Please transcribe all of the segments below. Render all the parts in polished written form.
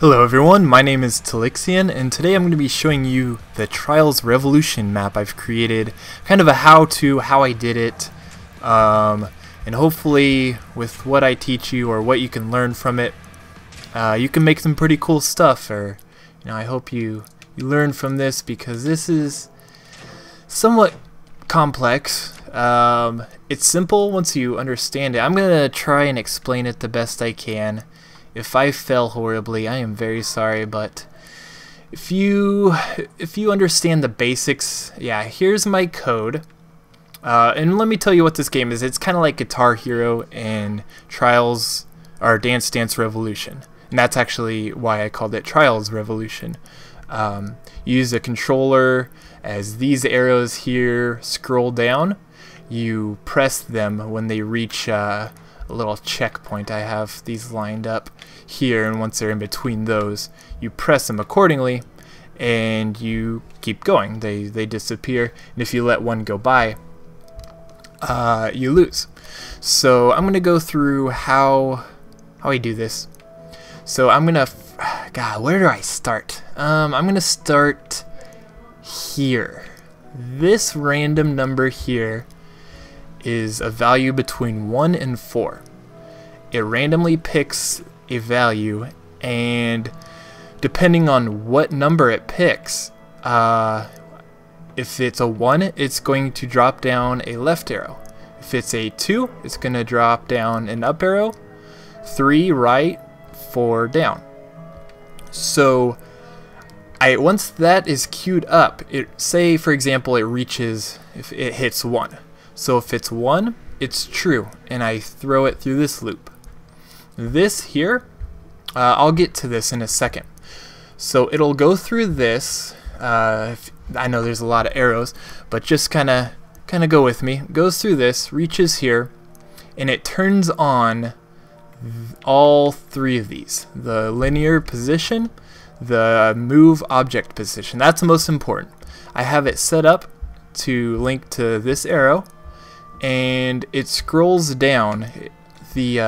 Hello everyone, my name is Telixion, and today I'm going to be showing you the Trials Revolution map I've created, kind of a how-to, how I did it, and hopefully with what I teach you or what you can learn from it, you can make some pretty cool stuff. Or I hope you learn from this, because this is somewhat complex. It's simple once you understand it. I'm going to try and explain it the best I can. If I fail horribly, I am very sorry, but if you understand the basics, yeah, here's my code. And let me tell you what this game is. It's kind of like Guitar Hero and Trials or Dance Dance Revolution. And that's actually why I called it Trials Revolution. You use a controller. As these arrows here scroll down, you press them when they reach a little checkpoint. I have these lined up here, and once they're in between those, you press them accordingly and you keep going. They disappear, and if you let one go by, you lose. So I'm gonna go through how I do this. So I'm gonna God, where do I start? I'm gonna start here. This random number here is a value between 1 and 4. It randomly picks a value, and depending on what number it picks, if it's a 1, it's going to drop down a left arrow. If it's a 2, it's going to drop down an up arrow. 3 right, 4 down. So once that is queued up, say for example it reaches, if it hits 1. So if it's 1, it's true, and I throw it through this loop. This here, I'll get to this in a second. So it'll go through this. I know there's a lot of arrows, but just kind of go with me. It goes through this, reaches here, and it turns on all 3 of these: the linear position, the move object position. That's the most important. I have it set up to link to this arrow, and it scrolls down. The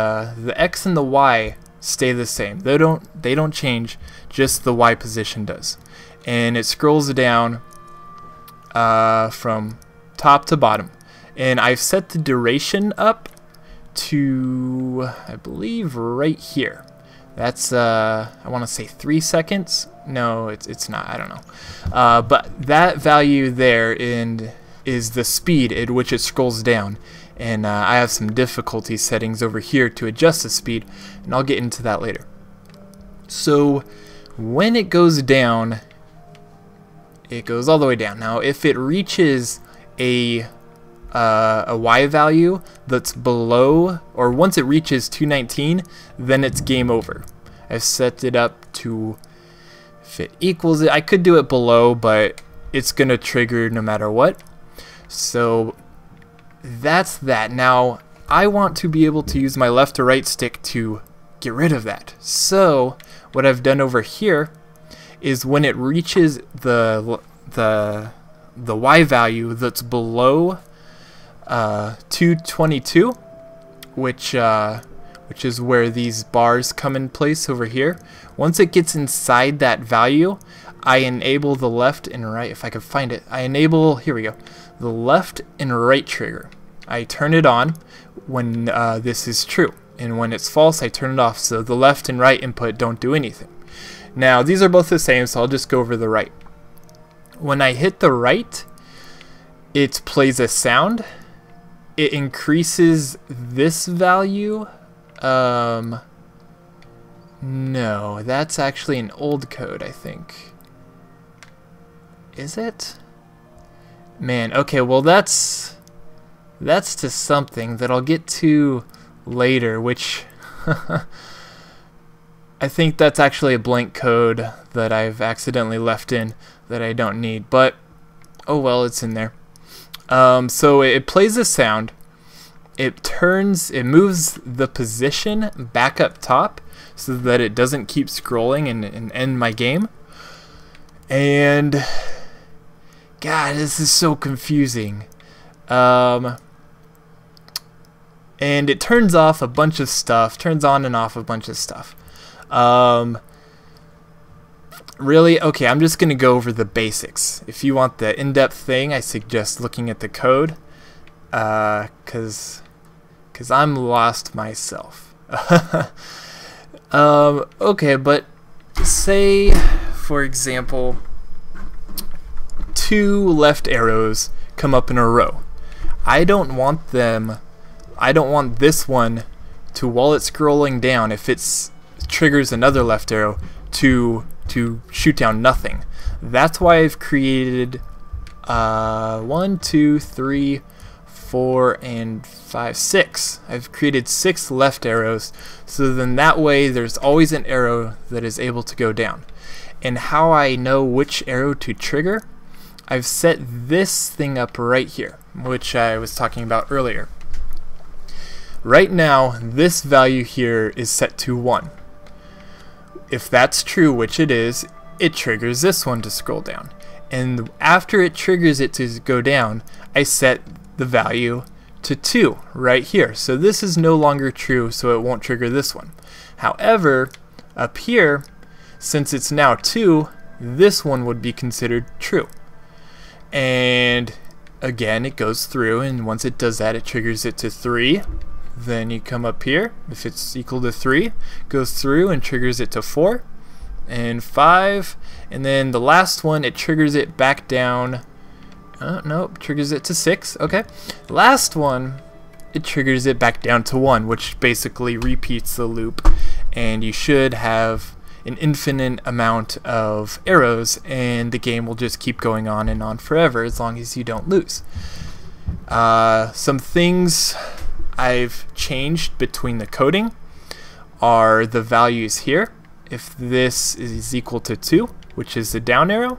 X and the Y stay the same. They don't change. Just the Y position does, and it scrolls down from top to bottom. And I've set the duration up to, I believe, right here. That's I want to say 3 seconds. No, it's not. I don't know. But that value there is the speed at which it scrolls down, and I have some difficulty settings over here to adjust the speed, and I'll get into that later. So when it goes down, it goes all the way down. Now if it reaches a Y value that's below, or once it reaches 219, then it's game over. I've set it up to, if it equals it, I could do it below, but it's gonna trigger no matter what. So that's that. Now I want to be able to use my left or right stick to get rid of that. So what I've done over here is when it reaches the Y value that's below 222, which is where these bars come in place over here. Once it gets inside that value, I enable the left and right. If I can find it, I enable, here we go, the left and right trigger. I turn it on when this is true, and when it's false, I turn it off, so the left and right input don't do anything. Now these are both the same, so I'll just go over the right. When I hit the right, it plays a sound. It increases this value. No, that's actually an old code, I think. Is it? Man, okay, well that's to something that I'll get to later, which I think that's actually a blank code that I've accidentally left in that I don't need, but oh well, it's in there. So it plays a sound. It moves the position back up top so that it doesn't keep scrolling and end my game. And God, this is so confusing. And it turns off a bunch of stuff, turns on and off a bunch of stuff. Really? Okay, I'm just going to go over the basics. If you want the in-depth thing, I suggest looking at the code, because I'm lost myself. Okay, but say, for example, 2 left arrows come up in a row. I don't want this one to, while it's scrolling down, if it triggers another left arrow, to shoot down nothing. That's why I've created 1, 2, 3, 4, and 5, 6. I've created 6 left arrows, so then that way there's always an arrow that is able to go down. And how I know which arrow to trigger, I've set this thing up right here, which I was talking about earlier. Right now, this value here is set to 1. If that's true, which it is, it triggers this one to scroll down. And after it triggers it to go down, I set the value to 2 right here. So this is no longer true, so it won't trigger this one. However, up here, since it's now 2, this one would be considered true. And again, it goes through, and once it does that, it triggers it to 3. Then you come up here, if it's equal to 3, goes through and triggers it to 4 and 5, and then the last one, it triggers it back down. Nope, triggers it to 6. Okay, last one, it triggers it back down to 1, which basically repeats the loop, and you should have an infinite amount of arrows, and the game will just keep going on and on forever as long as you don't lose. Some things I've changed between the coding are the values here. If this is equal to 2, which is the down arrow,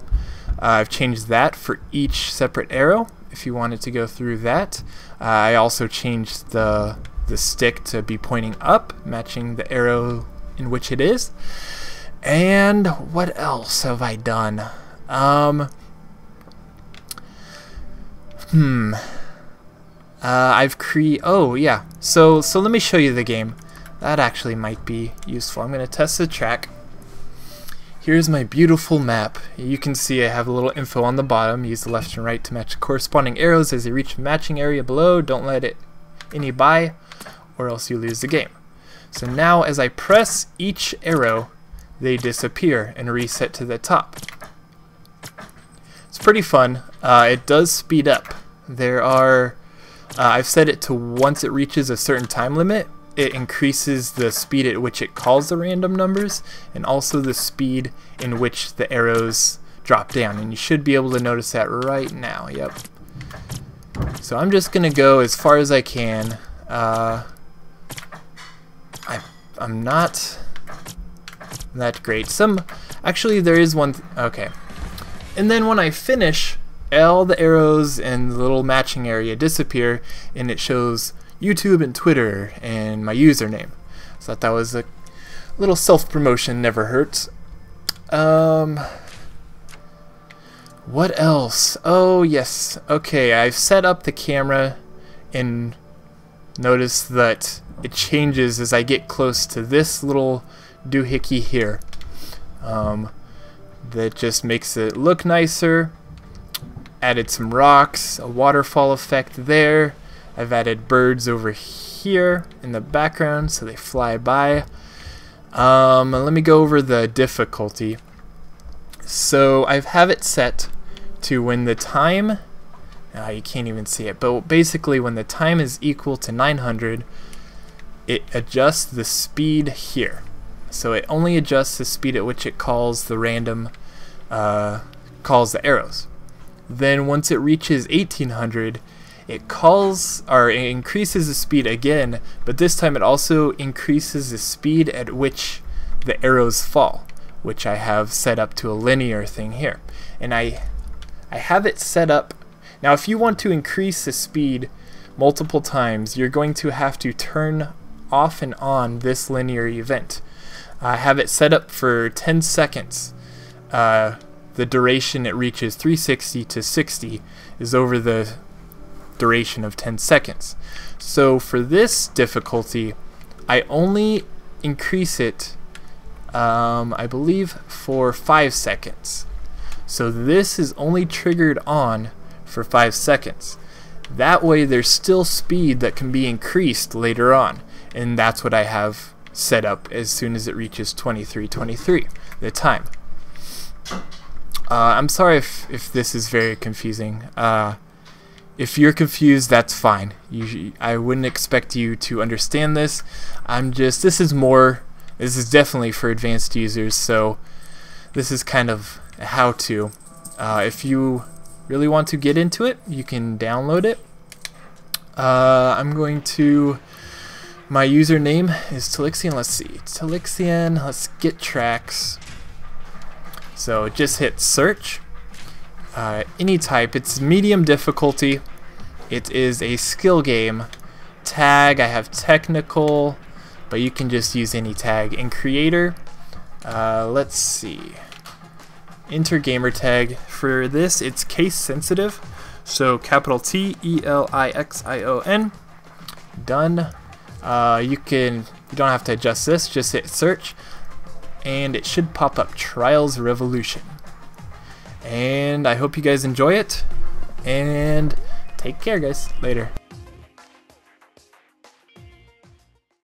I've changed that for each separate arrow if you wanted to go through that. I also changed the stick to be pointing up, matching the arrow in which it is. And what else have I done? Oh yeah, so let me show you the game. That actually might be useful. I'm going to test the track. Here's my beautiful map. You can see I have a little info on the bottom. Use the left and right to match the corresponding arrows as you reach the matching area below. Don't let any by, or else you lose the game. So now as I press each arrow, they disappear and reset to the top. It's pretty fun. It does speed up. There are I've set it to once it reaches a certain time limit, it increases the speed at which it calls the random numbers, and also the speed in which the arrows drop down. And you should be able to notice that right now. Yep. So I'm just gonna go as far as I can. I'm not that great. Actually, there is one. Okay. And then when I finish, all the arrows and the little matching area disappear, and it shows YouTube and Twitter and my username. So I thought that was a little self-promotion, never hurts. What else? Oh yes, okay, I've set up the camera, and notice that it changes as I get close to this little doohickey here. That just makes it look nicer. Added some rocks, a waterfall effect there. I've added birds over here in the background so they fly by. Let me go over the difficulty. So I have it set to when the time, you can't even see it, but basically when the time is equal to 900, it adjusts the speed here. So it only adjusts the speed at which it calls the random, calls the arrows. Then once it reaches 1800, it increases the speed again, but this time it also increases the speed at which the arrows fall, which I have set up to a linear thing here. And I have it set up. Now if you want to increase the speed multiple times, you're going to have to turn off and on this linear event. I have it set up for 10 seconds. The duration it reaches 360 to 60 is over the duration of 10 seconds. So for this difficulty, I only increase it I believe for 5 seconds. So this is only triggered on for 5 seconds. That way there's still speed that can be increased later on, and that's what I have set up as soon as it reaches 23:23, the time. I'm sorry if this is very confusing. If you're confused, that's fine. I wouldn't expect you to understand this. This is definitely for advanced users, so this is kind of a how-to. If you really want to get into it, you can download it. My username is Telixion. Let's see, Telixion. Let's get tracks. So just hit search. Any type. It's medium difficulty. It is a skill game. Tag, I have technical, but you can just use any tag. In creator, let's see. Enter gamer tag. For this, it's case sensitive. So capital Telixion. Done. You don't have to adjust this. Just hit search, and it should pop up Trials Revolution. And I hope you guys enjoy it, and take care, guys. Later.